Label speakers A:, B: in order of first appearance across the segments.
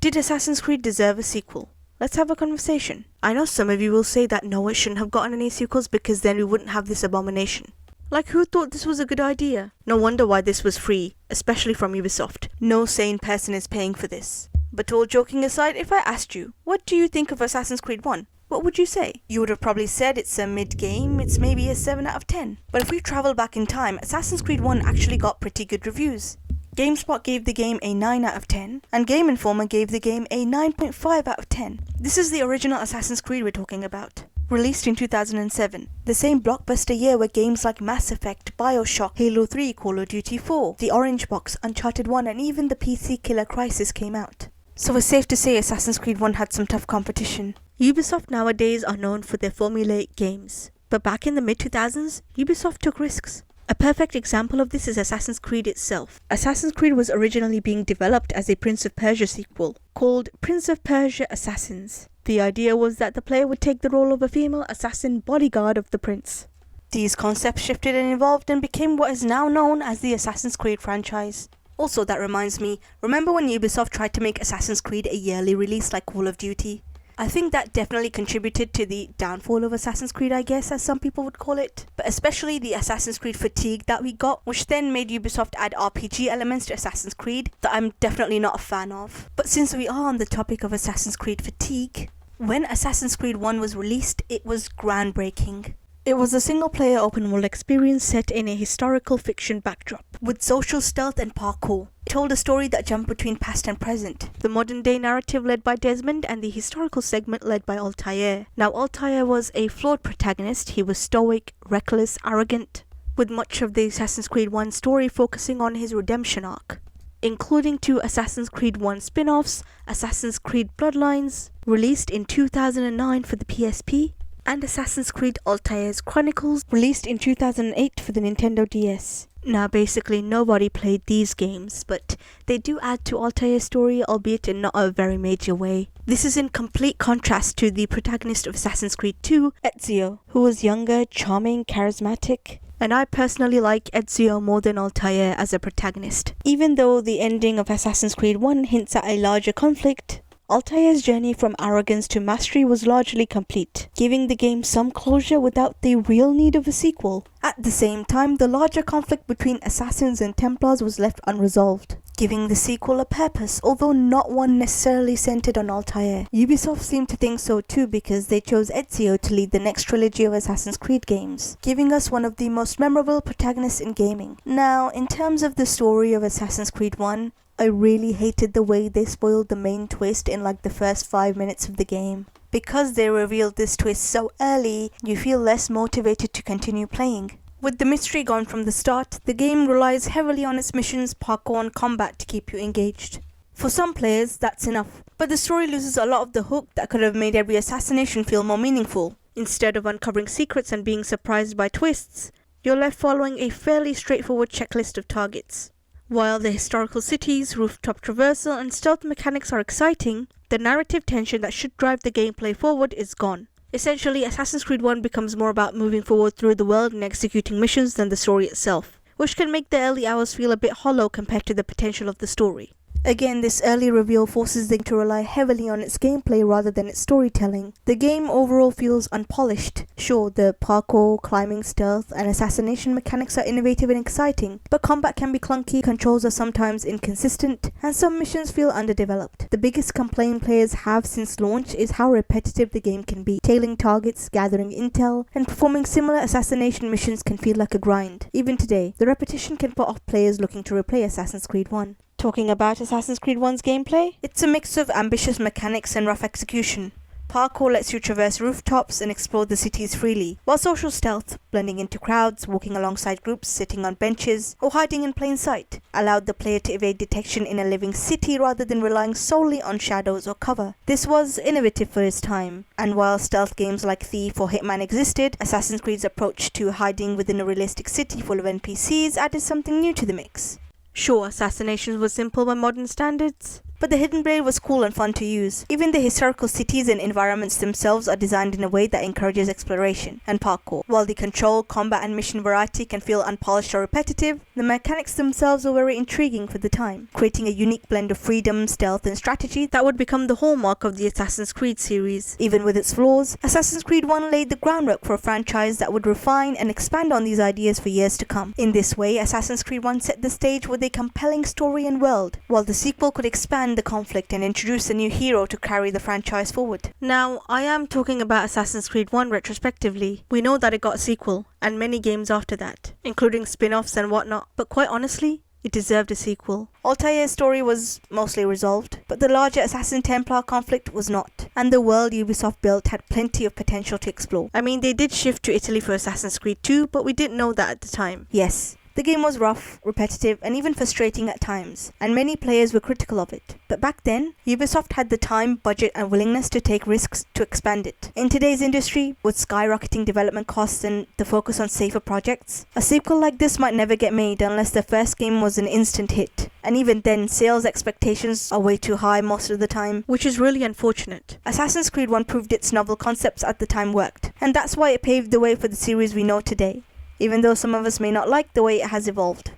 A: Did Assassin's Creed deserve a sequel? Let's have a conversation. I know some of you will say that no, it shouldn't have gotten any sequels because then we wouldn't have this abomination. Like, who thought this was a good idea? No wonder why this was free, especially from Ubisoft. No sane person is paying for this. But all joking aside, if I asked you, what do you think of Assassin's Creed 1? What would you say? You would have probably said it's a mid-game, it's maybe a 7 out of 10. But if we travel back in time, Assassin's Creed 1 actually got pretty good reviews. GameSpot gave the game a 9 out of 10, and Game Informer gave the game a 9.5 out of 10. This is the original Assassin's Creed we're talking about. Released in 2007, the same blockbuster year where games like Mass Effect, Bioshock, Halo 3, Call of Duty 4, The Orange Box, Uncharted 1 and even the PC killer Crysis came out. So it's safe to say Assassin's Creed 1 had some tough competition. Ubisoft nowadays are known for their formulaic games, but back in the mid-2000s, Ubisoft took risks. A perfect example of this is Assassin's Creed itself. Assassin's Creed was originally being developed as a Prince of Persia sequel, called Prince of Persia Assassins. The idea was that the player would take the role of a female assassin bodyguard of the prince. These concepts shifted and evolved and became what is now known as the Assassin's Creed franchise. Also, that reminds me, remember when Ubisoft tried to make Assassin's Creed a yearly release like Call of Duty? I think that definitely contributed to the downfall of Assassin's Creed, I guess, as some people would call it. But especially the Assassin's Creed fatigue that we got, which then made Ubisoft add RPG elements to Assassin's Creed that I'm definitely not a fan of. But since we are on the topic of Assassin's Creed fatigue, when Assassin's Creed 1 was released, it was groundbreaking. It was a single-player open-world experience set in a historical fiction backdrop, with social stealth and parkour. It told a story that jumped between past and present, the modern-day narrative led by Desmond and the historical segment led by Altair. Now, Altair was a flawed protagonist. He was stoic, reckless, arrogant, with much of the Assassin's Creed 1 story focusing on his redemption arc, including two Assassin's Creed 1 spin-offs, Assassin's Creed Bloodlines, released in 2009 for the PSP, and Assassin's Creed Altair's Chronicles, released in 2008 for the Nintendo DS. Now basically nobody played these games, but they do add to Altair's story, albeit in not a very major way. This is in complete contrast to the protagonist of Assassin's Creed 2, Ezio, who was younger, charming, charismatic, and I personally like Ezio more than Altair as a protagonist. Even though the ending of Assassin's Creed 1 hints at a larger conflict, Altair's journey from arrogance to mastery was largely complete, giving the game some closure without the real need of a sequel. At the same time, the larger conflict between assassins and Templars was left unresolved, giving the sequel a purpose, although not one necessarily centered on Altair. Ubisoft seemed to think so too because they chose Ezio to lead the next trilogy of Assassin's Creed games, giving us one of the most memorable protagonists in gaming. Now, in terms of the story of Assassin's Creed 1, I really hated the way they spoiled the main twist in like the first 5 minutes of the game. Because they revealed this twist so early, you feel less motivated to continue playing. With the mystery gone from the start, the game relies heavily on its missions, parkour and combat to keep you engaged. For some players, that's enough, but the story loses a lot of the hook that could have made every assassination feel more meaningful. Instead of uncovering secrets and being surprised by twists, you're left following a fairly straightforward checklist of targets. While the historical cities, rooftop traversal and stealth mechanics are exciting, the narrative tension that should drive the gameplay forward is gone. Essentially, Assassin's Creed 1 becomes more about moving forward through the world and executing missions than the story itself, which can make the early hours feel a bit hollow compared to the potential of the story. Again, this early reveal forces the game to rely heavily on its gameplay rather than its storytelling. The game overall feels unpolished. Sure, the parkour, climbing, stealth, and assassination mechanics are innovative and exciting, but combat can be clunky, controls are sometimes inconsistent, and some missions feel underdeveloped. The biggest complaint players have since launch is how repetitive the game can be. Tailing targets, gathering intel, and performing similar assassination missions can feel like a grind. Even today, the repetition can put off players looking to replay Assassin's Creed 1. Talking about Assassin's Creed 1's gameplay, it's a mix of ambitious mechanics and rough execution. Parkour lets you traverse rooftops and explore the cities freely, while social stealth, blending into crowds, walking alongside groups, sitting on benches, or hiding in plain sight, allowed the player to evade detection in a living city rather than relying solely on shadows or cover. This was innovative for its time, and while stealth games like Thief or Hitman existed, Assassin's Creed's approach to hiding within a realistic city full of NPCs added something new to the mix. Sure, assassinations were simple by modern standards, But the Hidden Blade was cool and fun to use. Even the historical cities and environments themselves are designed in a way that encourages exploration and parkour. While the control, combat and mission variety can feel unpolished or repetitive, the mechanics themselves were very intriguing for the time, creating a unique blend of freedom, stealth and strategy that would become the hallmark of the Assassin's Creed series. Even with its flaws, Assassin's Creed 1 laid the groundwork for a franchise that would refine and expand on these ideas for years to come. In this way, Assassin's Creed 1 set the stage with a compelling story and world, while the sequel could expand the conflict and introduce a new hero to carry the franchise forward. Now, I am talking about Assassin's Creed 1 retrospectively. We know that it got a sequel, and many games after that, including spin-offs and whatnot, but quite honestly, it deserved a sequel. Altair's story was mostly resolved, but the larger Assassin-Templar conflict was not, and the world Ubisoft built had plenty of potential to explore. I mean, they did shift to Italy for Assassin's Creed 2, but we didn't know that at the time. Yes, the game was rough, repetitive, and even frustrating at times, and many players were critical of it. But back then, Ubisoft had the time, budget, and willingness to take risks to expand it. In today's industry, with skyrocketing development costs and the focus on safer projects, a sequel like this might never get made unless the first game was an instant hit. And even then, sales expectations are way too high most of the time, which is really unfortunate. Assassin's Creed 1 proved its novel concepts at the time worked, and that's why it paved the way for the series we know today, even though some of us may not like the way it has evolved.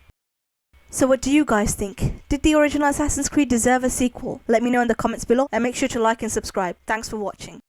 A: So what do you guys think? Did the original Assassin's Creed deserve a sequel? Let me know in the comments below, and make sure to like and subscribe. Thanks for watching.